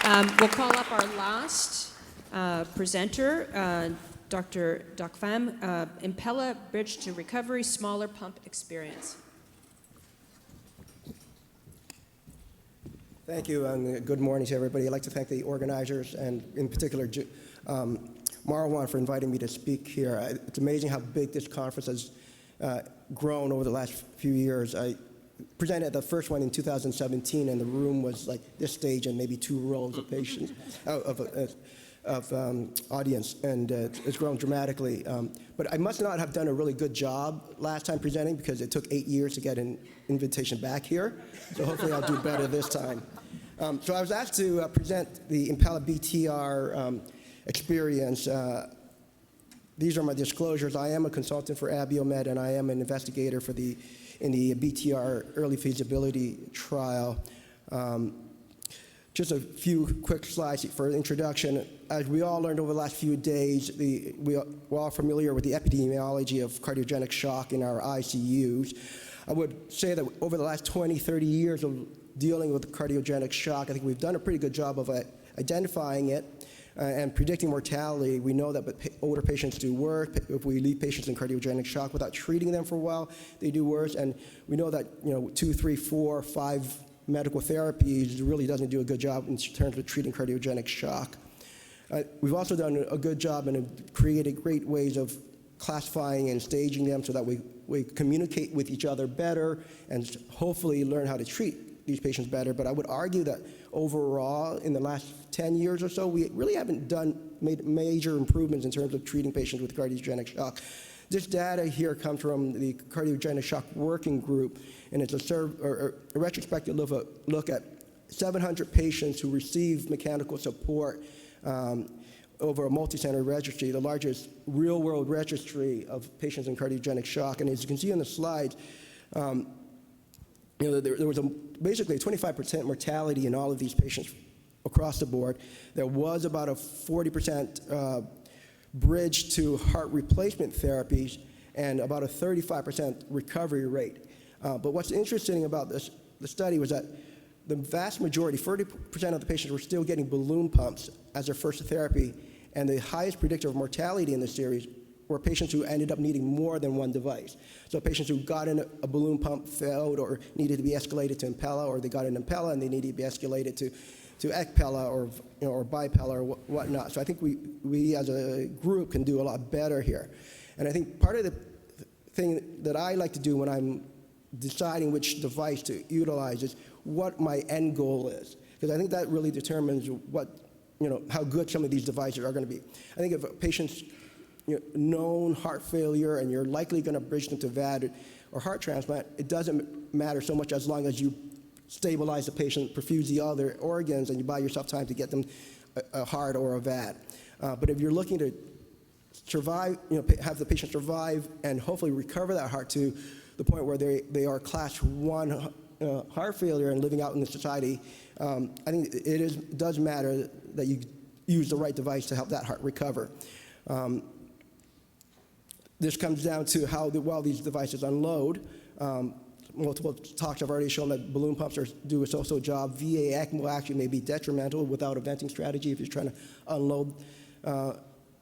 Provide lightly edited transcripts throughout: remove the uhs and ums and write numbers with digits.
We'll call up our last presenter, Dr. Duc Pham, Impella Bridge to Recovery Smaller Pump Experience. Thank you, and good morning to everybody. I'd like to thank the organizers, and in particular, Marwan, for inviting me to speak here. It's amazing how big this conference has grown over the last few years. I presented at the first one in 2017, and the room was like this stage and maybe 2 rows of patients, of audience, and it's grown dramatically. But I must not have done a really good job last time presenting because it took 8 years to get an invitation back here. So hopefully I'll do better this time. So I was asked to present the Impella BTR experience. These are my disclosures. I am a consultant for Abiomed, and I am an investigator in the BTR early feasibility trial. Just a few quick slides for introduction. As we all learned over the last few days, we're all familiar with the epidemiology of cardiogenic shock in our ICUs. I would say that over the last 20, 30 years of dealing with cardiogenic shock, I think we've done a pretty good job of identifying it and predicting mortality. We know that older patients do worse. If we leave patients in cardiogenic shock without treating them for a while, they do worse. And we know that 2, 3, 4, 5 medical therapies really doesn't do a good job in terms of treating cardiogenic shock. We've also done a good job and have created great ways of classifying and staging them so that we communicate with each other better and hopefully learn how to treat these patients better. But I would argue that overall, in the last 10 years or so, we really haven't made major improvements in terms of treating patients with cardiogenic shock. This data here comes from the Cardiogenic Shock Working Group, and it's a retrospective look at 700 patients who received mechanical support over a multi-center registry, the largest real-world registry of patients in cardiogenic shock. And as you can see on the slide, there was basically a 25% mortality in all of these patients across the board. There was about a 40% bridge to heart replacement therapies and about a 35% recovery rate. But what's interesting about the study was that the vast majority, 40% of the patients were still getting balloon pumps as their first therapy, and the highest predictor of mortality in this series were patients who ended up needing more than one device. So patients who got in a balloon pump failed or needed to be escalated to Impella, or they got an Impella and they needed to be escalated to Ecpella or Bipella or whatnot. So I think we as a group can do a lot better here. And I think part of the thing that I like to do when I'm deciding which device to utilize is what my end goal is, because I think that really determines how good some of these devices are going to be. I think if a patient's known heart failure and you're likely going to bridge them to VAD or heart transplant, it doesn't matter so much as long as you stabilize the patient, perfuse the other organs, and you buy yourself time to get them a heart or a VAD. But if you're looking to survive, have the patient survive and hopefully recover that heart to the point where they are class 1 heart failure and living out in the society, I think it does matter that you use the right device to help that heart recover. This comes down to how well these devices unload. Multiple talks have already shown that balloon pumps do a so-so job. VA ECMO actually may be detrimental without a venting strategy if you're trying to unload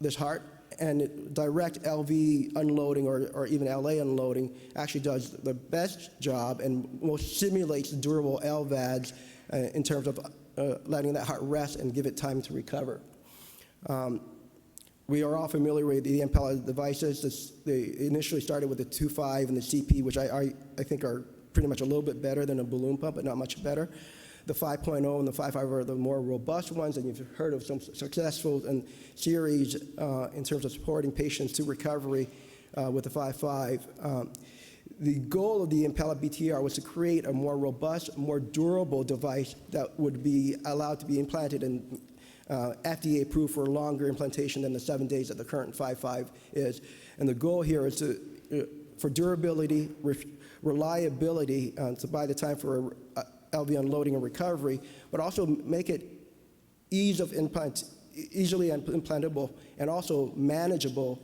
this heart. And direct LV unloading or even LA unloading actually does the best job and most simulates durable LVADs in terms of letting that heart rest and give it time to recover. We are all familiar with the Impella devices. They initially started with the 2.5 and the CP, which I think are pretty much a little bit better than a balloon pump, but not much better. The 5.0 and the 5.5 are the more robust ones, and you've heard of some successful series in terms of supporting patients to recovery with the 5.5. The goal of the Impella BTR was to create a more robust, more durable device that would be allowed to be implanted and FDA approved for longer implantation than the 7 days that the current 5.5 is. And the goal here is for durability, reliability, to buy the time for LV unloading and recovery, but also make it easily implantable and also manageable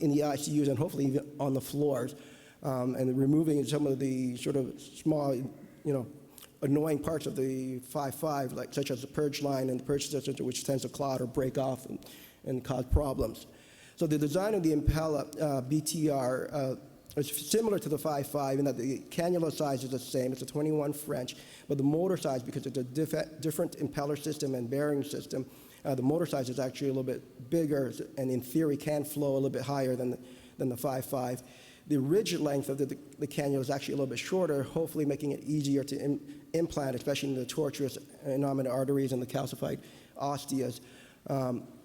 in the ICUs and hopefully even on the floors, and removing some of the sort of small, annoying parts of the 5.5, like such as the purge line and the purge system, which tends to clot or break off and cause problems. So the design of the Impella BTR is similar to the 5.5 in that the cannula size is the same. It's a 21 French, but the motor size, because it's a different impeller system and bearing system, the motor size is actually a little bit bigger, and in theory can flow a little bit higher than the 5.5. The rigid length of the cannula is actually a little bit shorter, hopefully making it easier to implant, especially in the tortuous innominate arteries and the calcified osteas.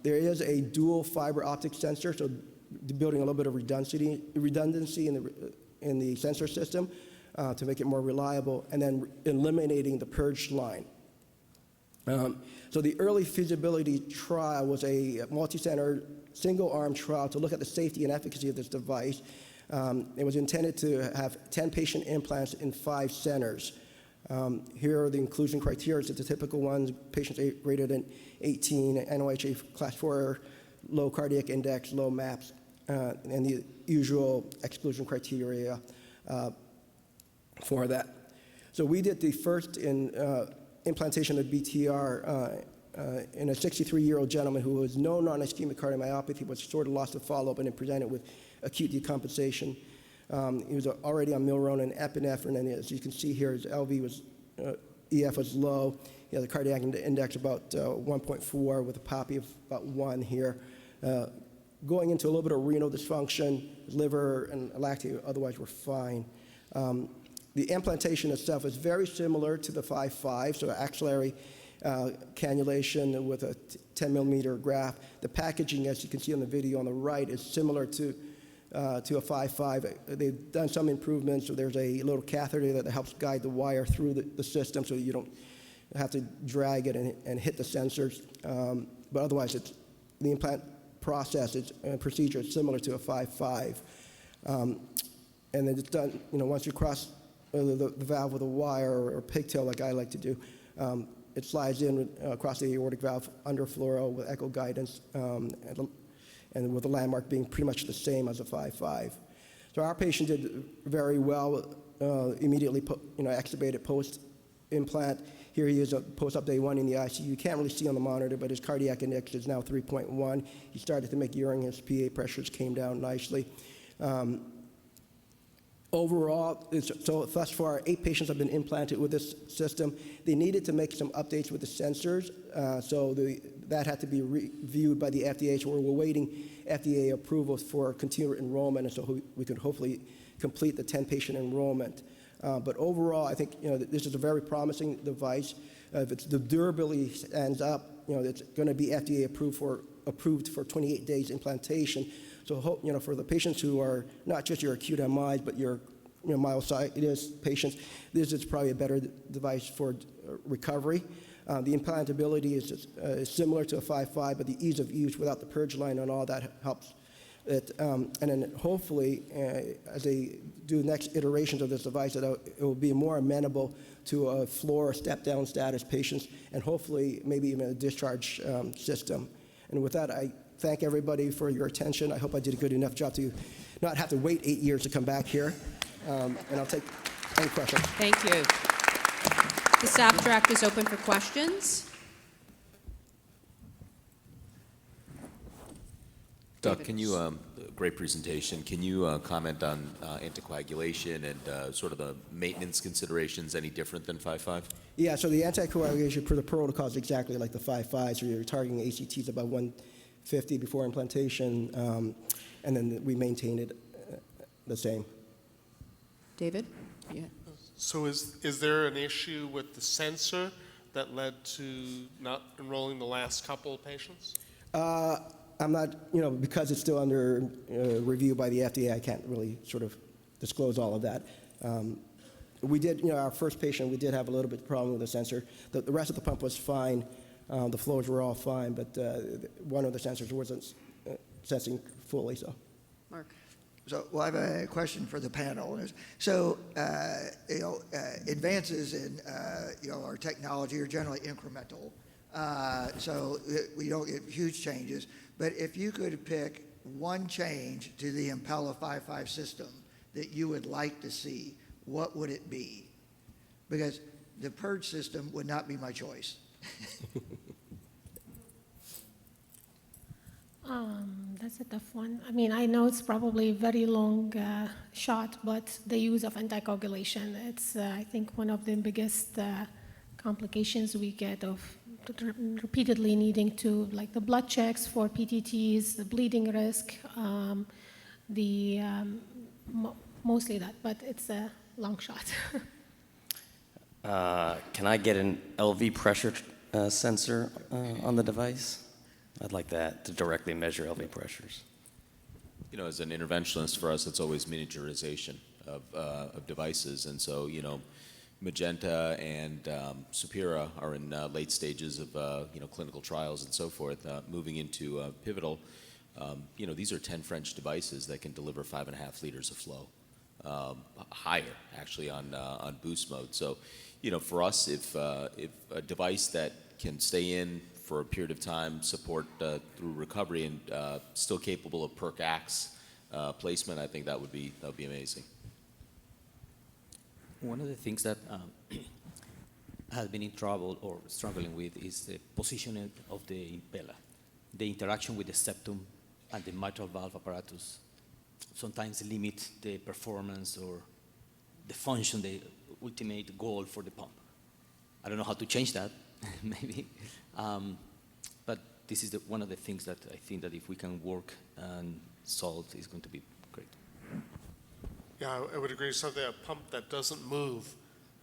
There is a dual fiber optic sensor, so building a little bit of redundancy in the sensor system to make it more reliable, and then eliminating the purge line. So the early feasibility trial was a multi-center, single-arm trial to look at the safety and efficacy of this device. It was intended to have 10 patient implants in 5 centers. Here are the inclusion criteria. It's the typical ones: patients greater than 18, NYHA class 4, low cardiac index, low MAPS, and the usual exclusion criteria for that. So we did the first implantation of BTR in a 63-year-old gentleman who was no non-ischemic cardiomyopathy, but sort of lost to follow-up and then presented with acute decompensation. He was already on milronin and epinephrine, and as you can see here, his LV was, EF was low. He had a cardiac index about 1.4 with a PAPI of about 1 here. Going into a little bit of renal dysfunction, liver and lactate otherwise were fine. The implantation itself is very similar to the 5.5, so axillary cannulation with a 10 millimeter graft. The packaging, as you can see on the video on the right, is similar to a 5.5. They've done some improvements, so there's a little catheter that helps guide the wire through the system so you don't have to drag it and hit the sensors. But otherwise, the implant process and procedure is similar to a 5.5. And then it's done, once you cross the valve with a wire or pigtail like I like to do, it slides in across the aortic valve under fluoro with echo guidance, and with the landmark being pretty much the same as a 5.5. So our patient did very well, immediately extubated post-implant. Here he is post-op day 1 in the ICU. You can't really see on the monitor, but his cardiac index is now 3.1. He started to make urine, his PA pressures came down nicely. Overall, so thus far, 8 patients have been implanted with this system. They needed to make some updates with the sensors, so that had to be reviewed by the FDA. So we're awaiting FDA approval for continued enrollment, and so we could hopefully complete the 10-patient enrollment. But overall, I think this is a very promising device. If the durability stands up, it's going to be FDA approved for 28 days implantation. So for the patients who are not just your acute MIs, but your myositis patients, this is probably a better device for recovery. The implantability is similar to a 5.5, but the ease of use without the purge line and all that helps it. And then hopefully, as they do next iterations of this device, it will be more amenable to a floor or step-down status patients, and hopefully maybe even a discharge system. And with that, I thank everybody for your attention. I hope I did a good enough job to not have to wait 8 years to come back here. And I'll take any questions. Thank you. The staff track is open for questions. Doc, can you, great presentation, can you comment on anticoagulation and sort of the maintenance considerations any different than 5.5? Yeah, so the anticoagulation for the protocol is exactly like the 5.5, so you're targeting ACTs about 150 before implantation, and then we maintain it the same. David? Yeah. So is there an issue with the sensor that led to not enrolling the last couple of patients? I'm not, because it's still under review by the FDA, I can't really sort of disclose all of that. We did, our first patient, we did have a little bit of problem with the sensor. The rest of the pump was fine. The flows were all fine, but one of the sensors wasn't sensing fully, so. Mark? So, well, I have a question for the panel. So, advances in, our technology are generally incremental. So we don't get huge changes. But if you could pick one change to the Impella 5.5 system that you would like to see, what would it be? Because the purge system would not be my choice. That's a tough one. I mean, I know it's probably a very long shot, but the use of anticoagulation, it's, I think, one of the biggest complications we get of repeatedly needing to, like the blood checks for PTTs, the bleeding risk, mostly that, but it's a long shot. Can I get an LV pressure sensor on the device? I'd like that to directly measure LV pressures. You know, as an interventionist, for us, it's always miniaturization of devices. And so, you know, Magenta and Supera are in late stages of, you know, clinical trials and so forth, moving into pivotal. You know, these are 10 French devices that can deliver 5.5 liters of flow, higher, actually, on boost mode. So, you know, for us, if a device that can stay in for a period of time, support through recovery, and still capable of perc ax placement, I think that would be amazing. One of the things that has been in trouble or struggling with is the positioning of the Impella, the interaction with the septum and the mitral valve apparatus. Sometimes limit the performance or the function, the ultimate goal for the pump. I don't know how to change that, maybe. But this is one of the things that I think that if we can work and solve, is going to be great. Yeah, I would agree. Something, a pump that doesn't move,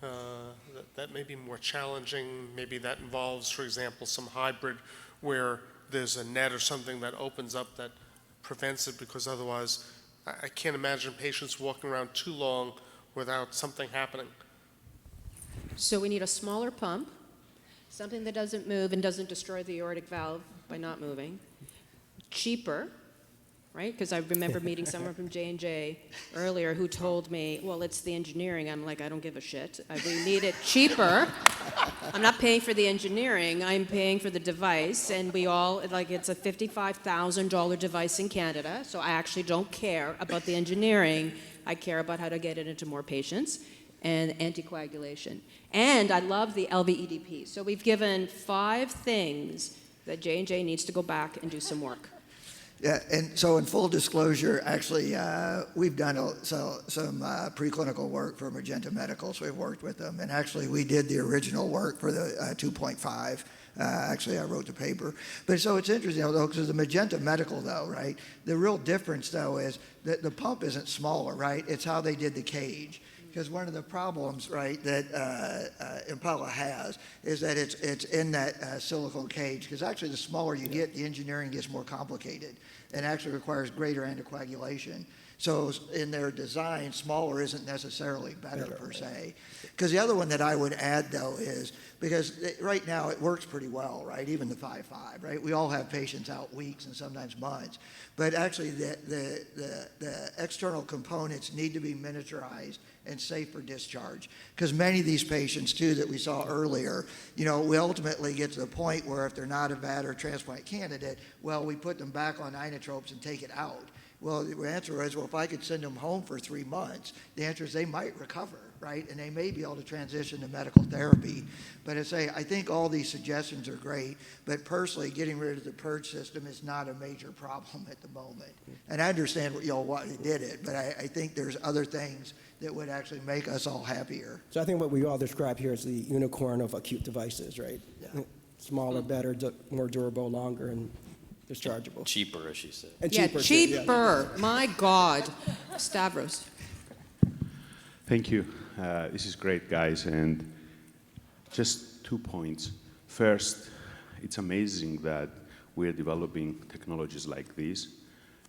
that may be more challenging. Maybe that involves, for example, some hybrid where there's a net or something that opens up that prevents it, because otherwise I can't imagine patients walking around too long without something happening. So we need a smaller pump, something that doesn't move and doesn't destroy the aortic valve by not moving, cheaper, right? Because I remember meeting someone from J&J earlier who told me, well, it's the engineering. I'm like, I don't give a shit. We need it cheaper. I'm not paying for the engineering. I'm paying for the device. And we all, like, it's a $55,000 device in Canada, so I actually don't care about the engineering. I care about how to get it into more patients and anticoagulation. And I love the LVEDP. So we've given 5 things that J&J needs to go back and do some work. Yeah, and so in full disclosure, actually, we've done some preclinical work for Magenta Medical, so we've worked with them. And actually, we did the original work for the 2.5. Actually, I wrote the paper. But so it's interesting, though, because the Magenta Medical, though, right, the real difference, though, is that the pump isn't smaller, right? It's how they did the cage. Because one of the problems, right, that Impella has is that it's in that silicone cage. Because actually, the smaller you get, the engineering gets more complicated and actually requires greater anticoagulation. So in their design, smaller isn't necessarily better per se. Because the other one that I would add, though, is because right now it works pretty well, right? Even the 5.5, right? We all have patients out weeks and sometimes months. But actually, the external components need to be miniaturized and safe for discharge. Because many of these patients, too, that we saw earlier, you know, we ultimately get to the point where if they're not a VAD or transplant candidate, well, we put them back on inotropes and take it out. Well, the answer is, well, if I could send them home for 3 months, the answer is they might recover, right? And they may be able to transition to medical therapy. But I think all these suggestions are great, but personally, getting rid of the purge system is not a major problem at the moment. And I understand why they did it, but I think there's other things that would actually make us all happier. So I think what we all describe here is the unicorn of acute devices, right? Yeah. Smaller, better, more durable, longer, and dischargeable. Cheaper, as she said. And Yeah, cheaper. too, cheaper. My God. Stavros. Thank you. This is great, guys. And just 2 points. First, it's amazing that we're developing technologies like this.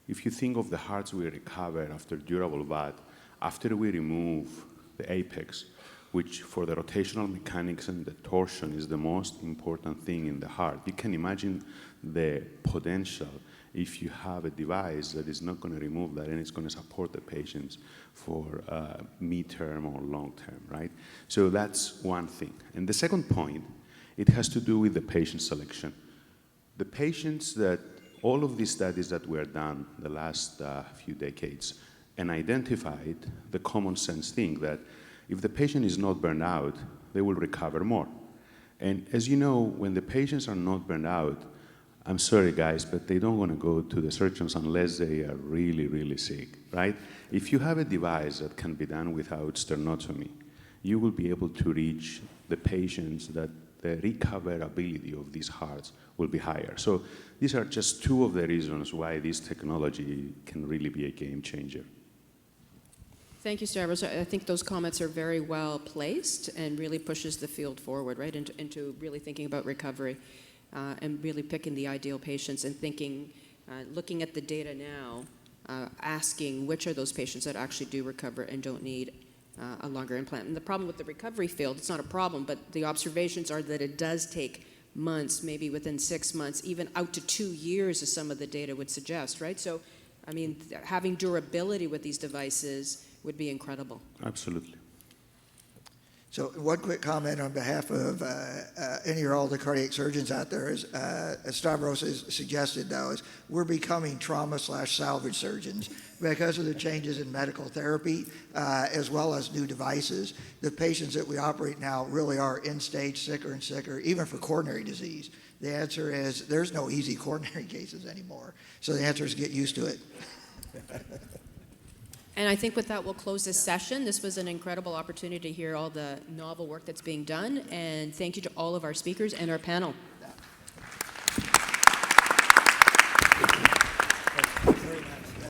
If you think of the hearts we recover after durable VAD, after we remove the apex, which for the rotational mechanics and the torsion is the most important thing in the heart, you can imagine the potential if you have a device that is not going to remove that and it's going to support the patients for mid-term or long-term, right? So that's one thing. And the second point, it has to do with the patient selection. The patients that, all of these studies that were done the last few decades and identified the common sense thing that if the patient is not burned out, they will recover more. And as you know, when the patients are not burned out, I'm sorry guys, but they don't want to go to the surgeons unless they are really, really sick, right? If you have a device that can be done without sternotomy, you will be able to reach the patients that the recoverability of these hearts will be higher. So these are just two of the reasons why this technology can really be a game changer. Thank you, Stavros. I think those comments are very well placed and really pushes the field forward, right, into really thinking about recovery and really picking the ideal patients and thinking, looking at the data now, asking which are those patients that actually do recover and don't need a longer implant. And the problem with the recovery field, it's not a problem, but the observations are that it does take months, maybe within 6 months, even out to 2 years, as some of the data would suggest, right? So, I mean, having durability with these devices would be incredible. Absolutely. So one quick comment on behalf of any or all the cardiac surgeons out there is, as Stavros has suggested though, is we're becoming trauma/salvage surgeons because of the changes in medical therapy as well as new devices. The patients that we operate now really are end-stage sicker and sicker, even for coronary disease. The answer is there's no easy coronary cases anymore. So the answer is get used to it. And I think with that, we'll close this session. This was an incredible opportunity to hear all the novel work that's being done. And thank you to all of our speakers and our panel.